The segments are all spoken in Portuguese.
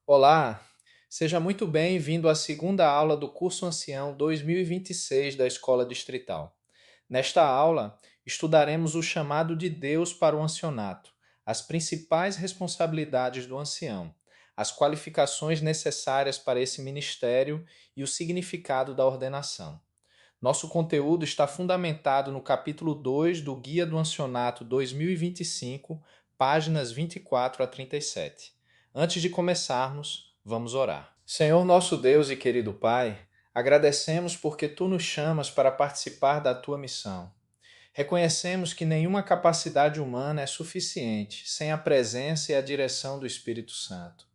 Olá, seja muito bem-vindo à segunda aula do curso Ancião 2026 da Escola Distrital. Nesta aula, estudaremos o chamado de Deus para o ancianato, as principais responsabilidades do ancião, as qualificações necessárias para esse ministério e o significado da ordenação. Nosso conteúdo está fundamentado no capítulo 2 do Guia do Ancionato 2025, páginas 24 a 37. Antes de começarmos, vamos orar. Senhor nosso Deus e querido Pai, agradecemos porque Tu nos chamas para participar da Tua missão. Reconhecemos que nenhuma capacidade humana é suficiente sem a presença e a direção do Espírito Santo.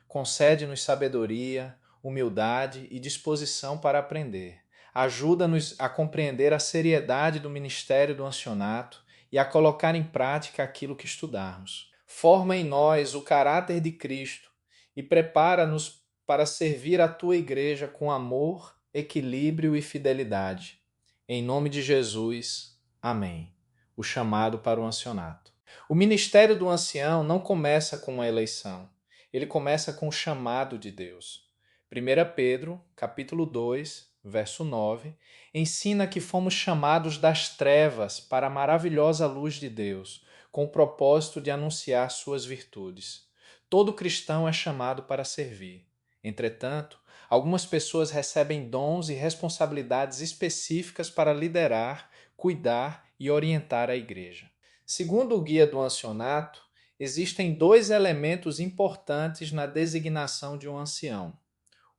Concede-nos sabedoria, humildade e disposição para aprender. Ajuda-nos a compreender a seriedade do ministério do ancianato e a colocar em prática aquilo que estudarmos. Forma em nós o caráter de Cristo e prepara-nos para servir a tua igreja com amor, equilíbrio e fidelidade. Em nome de Jesus, amém. O chamado para o ancianato. O ministério do ancião não começa com uma eleição. Ele começa com o chamado de Deus. 1 Pedro, capítulo 2, verso 9, ensina que fomos chamados das trevas para a maravilhosa luz de Deus, com o propósito de anunciar suas virtudes. Todo cristão é chamado para servir. Entretanto, algumas pessoas recebem dons e responsabilidades específicas para liderar, cuidar e orientar a igreja. Segundo o Guia do Ancionato, existem dois elementos importantes na designação de um ancião.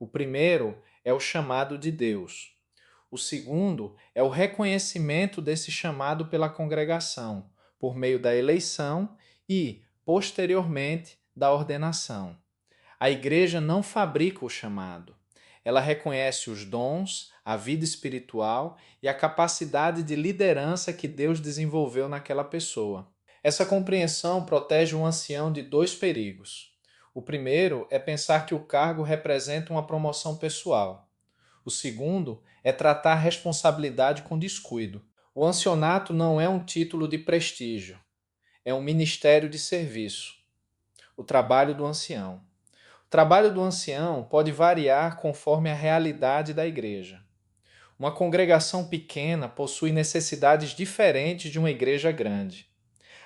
O primeiro é o chamado de Deus. O segundo é o reconhecimento desse chamado pela congregação, por meio da eleição e, posteriormente, da ordenação. A igreja não fabrica o chamado. Ela reconhece os dons, a vida espiritual e a capacidade de liderança que Deus desenvolveu naquela pessoa. Essa compreensão protege o ancião de dois perigos. O primeiro é pensar que o cargo representa uma promoção pessoal. O segundo é tratar a responsabilidade com descuido. O ancianato não é um título de prestígio, é um ministério de serviço. O trabalho do ancião. O trabalho do ancião pode variar conforme a realidade da igreja. Uma congregação pequena possui necessidades diferentes de uma igreja grande.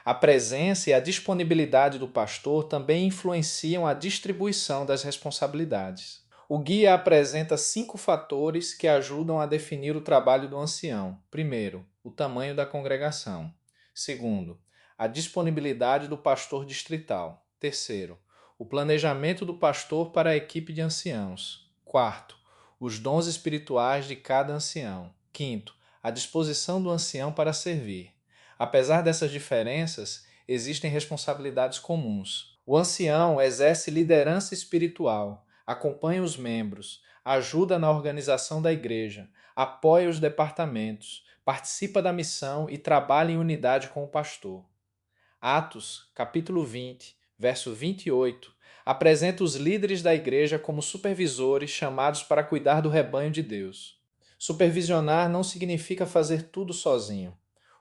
A presença e a disponibilidade do pastor também influenciam a distribuição das responsabilidades. O guia apresenta 5 fatores que ajudam a definir o trabalho do ancião. Primeiro, o tamanho da congregação. Segundo, a disponibilidade do pastor distrital. Terceiro, o planejamento do pastor para a equipe de anciãos. Quarto, os dons espirituais de cada ancião. Quinto, a disposição do ancião para servir. Apesar dessas diferenças, existem responsabilidades comuns. O ancião exerce liderança espiritual, acompanha os membros, ajuda na organização da igreja, apoia os departamentos, participa da missão e trabalha em unidade com o pastor. Atos, capítulo 20, verso 28, apresenta os líderes da igreja como supervisores chamados para cuidar do rebanho de Deus. Supervisionar não significa fazer tudo sozinho.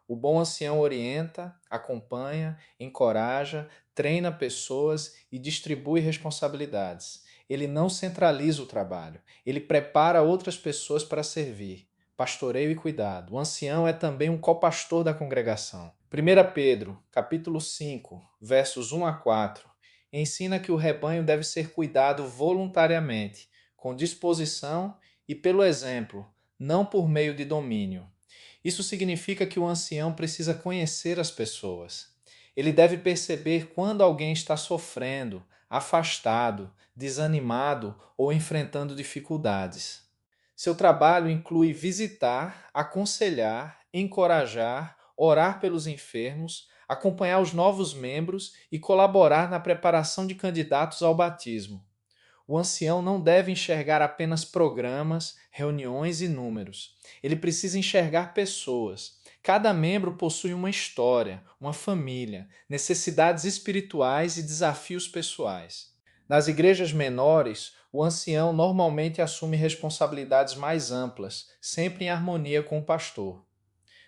O bom ancião orienta, acompanha, encoraja, treina pessoas e distribui responsabilidades. Ele não centraliza o trabalho, ele prepara outras pessoas para servir. Pastoreio e cuidado. O ancião é também um copastor da congregação. 1 Pedro, capítulo 5, versos 1 a 4, ensina que o rebanho deve ser cuidado voluntariamente, com disposição e pelo exemplo, não por meio de domínio. Isso significa que o ancião precisa conhecer as pessoas. Ele deve perceber quando alguém está sofrendo, afastado, desanimado ou enfrentando dificuldades. Seu trabalho inclui visitar, aconselhar, encorajar, orar pelos enfermos, acompanhar os novos membros e colaborar na preparação de candidatos ao batismo. O ancião não deve enxergar apenas programas, reuniões e números. Ele precisa enxergar pessoas. Cada membro possui uma história, uma família, necessidades espirituais e desafios pessoais. Nas igrejas menores, o ancião normalmente assume responsabilidades mais amplas, sempre em harmonia com o pastor.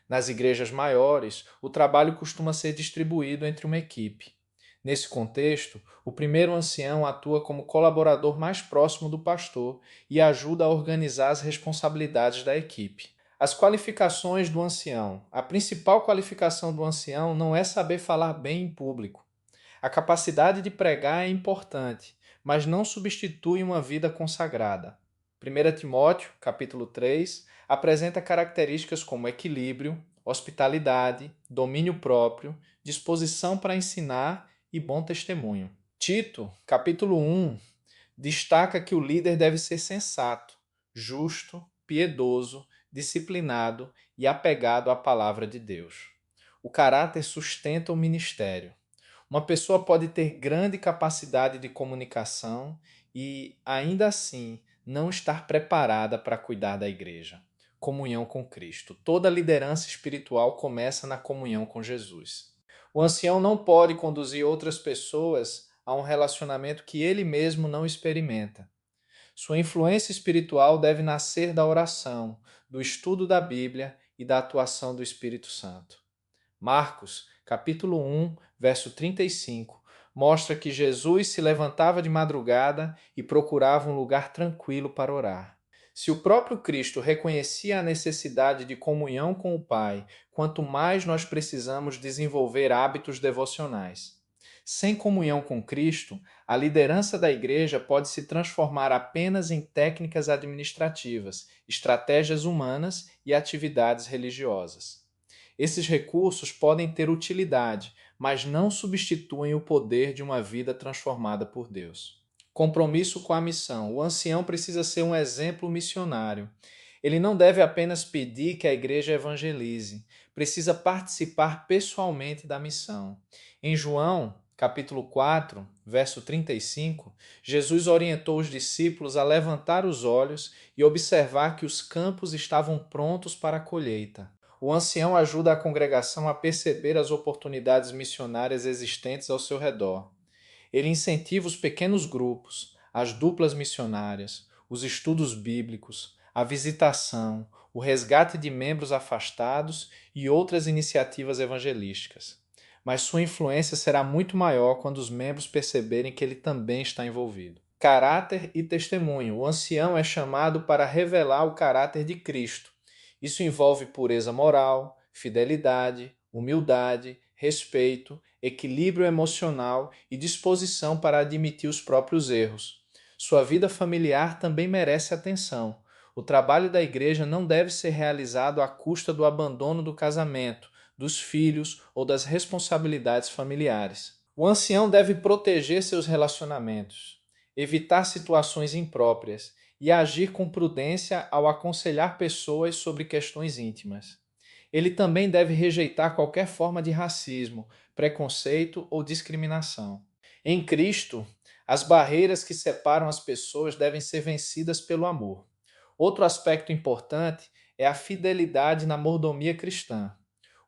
Nas igrejas maiores, o trabalho costuma ser distribuído entre uma equipe. Nesse contexto, o primeiro ancião atua como colaborador mais próximo do pastor e ajuda a organizar as responsabilidades da equipe. As qualificações do ancião. A principal qualificação do ancião não é saber falar bem em público. A capacidade de pregar é importante, mas não substitui uma vida consagrada. 1 Timóteo, capítulo 3, apresenta características como equilíbrio, hospitalidade, domínio próprio, disposição para ensinar e bom testemunho. Tito, capítulo 1, destaca que o líder deve ser sensato, justo, piedoso, disciplinado e apegado à palavra de Deus. O caráter sustenta o ministério. Uma pessoa pode ter grande capacidade de comunicação e, ainda assim, não estar preparada para cuidar da igreja. Comunhão com Cristo. Toda liderança espiritual começa na comunhão com Jesus. O ancião não pode conduzir outras pessoas a um relacionamento que ele mesmo não experimenta. Sua influência espiritual deve nascer da oração, do estudo da Bíblia e da atuação do Espírito Santo. Marcos, capítulo 1, verso 35, mostra que Jesus se levantava de madrugada e procurava um lugar tranquilo para orar. Se o próprio Cristo reconhecia a necessidade de comunhão com o Pai, quanto mais nós precisamos desenvolver hábitos devocionais. Sem comunhão com Cristo, a liderança da igreja pode se transformar apenas em técnicas administrativas, estratégias humanas e atividades religiosas. Esses recursos podem ter utilidade, mas não substituem o poder de uma vida transformada por Deus. Compromisso com a missão. O ancião precisa ser um exemplo missionário. Ele não deve apenas pedir que a igreja evangelize, precisa participar pessoalmente da missão. Em João, capítulo 4, verso 35, Jesus orientou os discípulos a levantar os olhos e observar que os campos estavam prontos para a colheita. O ancião ajuda a congregação a perceber as oportunidades missionárias existentes ao seu redor. Ele incentiva os pequenos grupos, as duplas missionárias, os estudos bíblicos, a visitação, o resgate de membros afastados e outras iniciativas evangelísticas. Mas sua influência será muito maior quando os membros perceberem que ele também está envolvido. Caráter e testemunho. O ancião é chamado para revelar o caráter de Cristo. Isso envolve pureza moral, fidelidade, humildade, respeito, equilíbrio emocional e disposição para admitir os próprios erros. Sua vida familiar também merece atenção. O trabalho da igreja não deve ser realizado à custa do abandono do casamento, dos filhos ou das responsabilidades familiares. O ancião deve proteger seus relacionamentos, evitar situações impróprias e agir com prudência ao aconselhar pessoas sobre questões íntimas. Ele também deve rejeitar qualquer forma de racismo, preconceito ou discriminação. Em Cristo, as barreiras que separam as pessoas devem ser vencidas pelo amor. Outro aspecto importante é a fidelidade na mordomia cristã.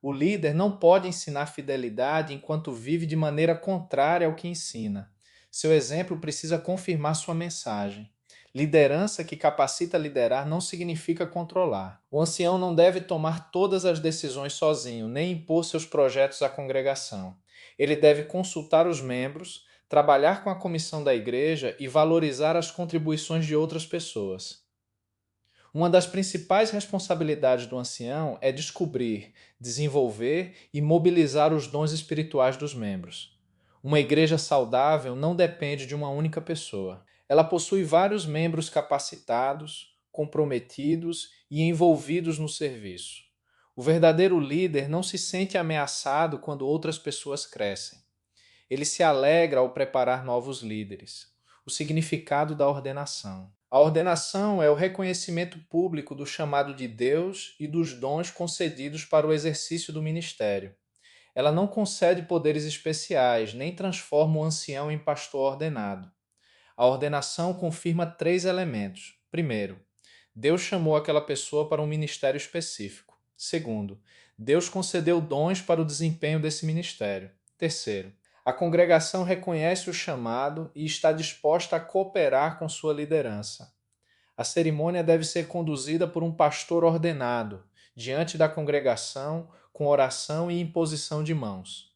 O líder não pode ensinar fidelidade enquanto vive de maneira contrária ao que ensina. Seu exemplo precisa confirmar sua mensagem. Liderança que capacita a liderar não significa controlar. O ancião não deve tomar todas as decisões sozinho, nem impor seus projetos à congregação. Ele deve consultar os membros, trabalhar com a comissão da igreja e valorizar as contribuições de outras pessoas. Uma das principais responsabilidades do ancião é descobrir, desenvolver e mobilizar os dons espirituais dos membros. Uma igreja saudável não depende de uma única pessoa. Ela possui vários membros capacitados, comprometidos e envolvidos no serviço. O verdadeiro líder não se sente ameaçado quando outras pessoas crescem. Ele se alegra ao preparar novos líderes. O significado da ordenação. A ordenação é o reconhecimento público do chamado de Deus e dos dons concedidos para o exercício do ministério. Ela não concede poderes especiais, nem transforma o ancião em pastor ordenado. A ordenação confirma 3 elementos. Primeiro, Deus chamou aquela pessoa para um ministério específico. Segundo, Deus concedeu dons para o desempenho desse ministério. Terceiro, a congregação reconhece o chamado e está disposta a cooperar com sua liderança. A cerimônia deve ser conduzida por um pastor ordenado, diante da congregação, com oração e imposição de mãos.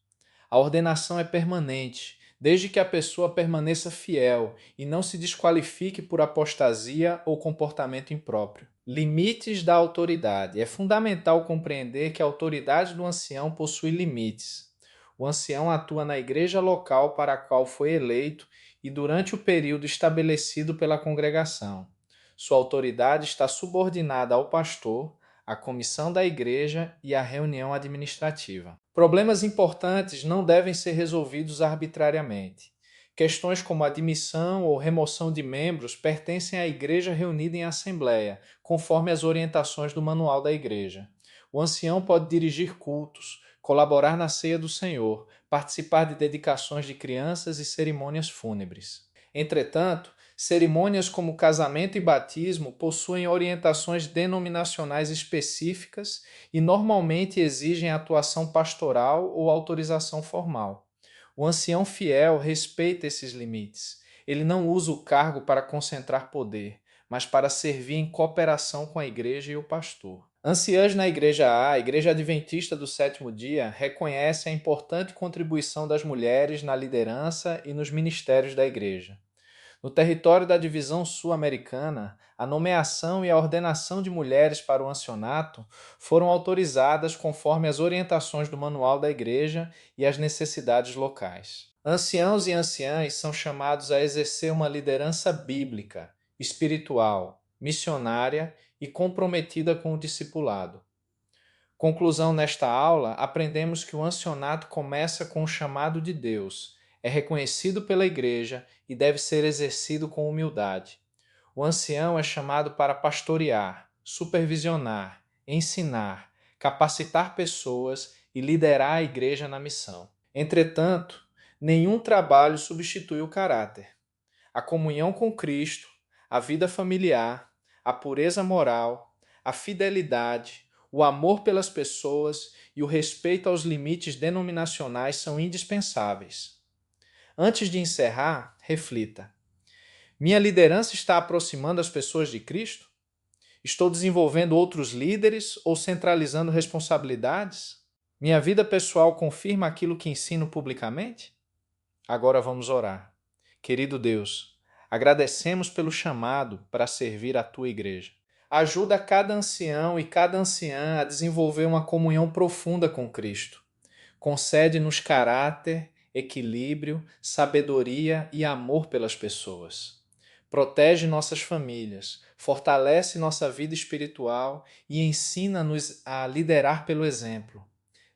A ordenação é permanente desde que a pessoa permaneça fiel e não se desqualifique por apostasia ou comportamento impróprio. Limites da autoridade. É fundamental compreender que a autoridade do ancião possui limites. O ancião atua na igreja local para a qual foi eleito e durante o período estabelecido pela congregação. Sua autoridade está subordinada ao pastor, à comissão da igreja e à reunião administrativa. Problemas importantes não devem ser resolvidos arbitrariamente. Questões como admissão ou remoção de membros pertencem à igreja reunida em assembleia, conforme as orientações do manual da igreja. O ancião pode dirigir cultos, colaborar na ceia do Senhor, participar de dedicações de crianças e cerimônias fúnebres. Entretanto, cerimônias como casamento e batismo possuem orientações denominacionais específicas e normalmente exigem atuação pastoral ou autorização formal. O ancião fiel respeita esses limites. Ele não usa o cargo para concentrar poder, mas para servir em cooperação com a igreja e o pastor. Anciãs na Igreja A, a Igreja Adventista do Sétimo Dia, reconhece a importante contribuição das mulheres na liderança e nos ministérios da igreja. No território da Divisão Sul-Americana, a nomeação e a ordenação de mulheres para o ancianato foram autorizadas conforme as orientações do Manual da Igreja e as necessidades locais. Anciãos e anciãs são chamados a exercer uma liderança bíblica, espiritual, missionária e comprometida com o discipulado. Conclusão: nesta aula, aprendemos que o ancianato começa com o chamado de Deus, é reconhecido pela igreja e deve ser exercido com humildade. O ancião é chamado para pastorear, supervisionar, ensinar, capacitar pessoas e liderar a igreja na missão. Entretanto, nenhum trabalho substitui o caráter. A comunhão com Cristo, a vida familiar, a pureza moral, a fidelidade, o amor pelas pessoas e o respeito aos limites denominacionais são indispensáveis. Antes de encerrar, reflita: minha liderança está aproximando as pessoas de Cristo? Estou desenvolvendo outros líderes ou centralizando responsabilidades? Minha vida pessoal confirma aquilo que ensino publicamente? Agora vamos orar. Querido Deus, agradecemos pelo chamado para servir a tua igreja. Ajuda cada ancião e cada anciã a desenvolver uma comunhão profunda com Cristo. Concede-nos caráter, equilíbrio, sabedoria e amor pelas pessoas. Protege nossas famílias, fortalece nossa vida espiritual e ensina-nos a liderar pelo exemplo.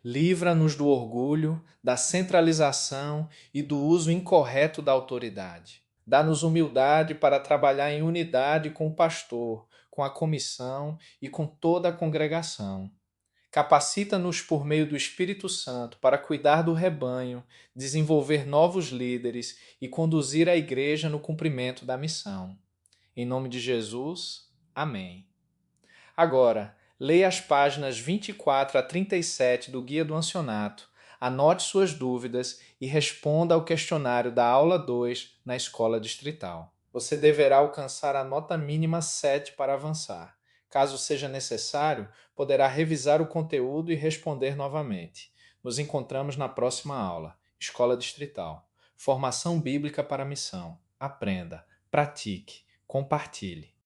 Livra-nos do orgulho, da centralização e do uso incorreto da autoridade. Dá-nos humildade para trabalhar em unidade com o pastor, com a comissão e com toda a congregação. Capacita-nos por meio do Espírito Santo para cuidar do rebanho, desenvolver novos líderes e conduzir a igreja no cumprimento da missão. Em nome de Jesus, amém. Agora, leia as páginas 24 a 37 do Guia do Ancianato, anote suas dúvidas e responda ao questionário da aula 2 na Escola Distrital. Você deverá alcançar a nota mínima 7 para avançar. Caso seja necessário, poderá revisar o conteúdo e responder novamente. Nos encontramos na próxima aula. Escola Distrital. Formação Bíblica para a Missão. Aprenda, pratique, compartilhe.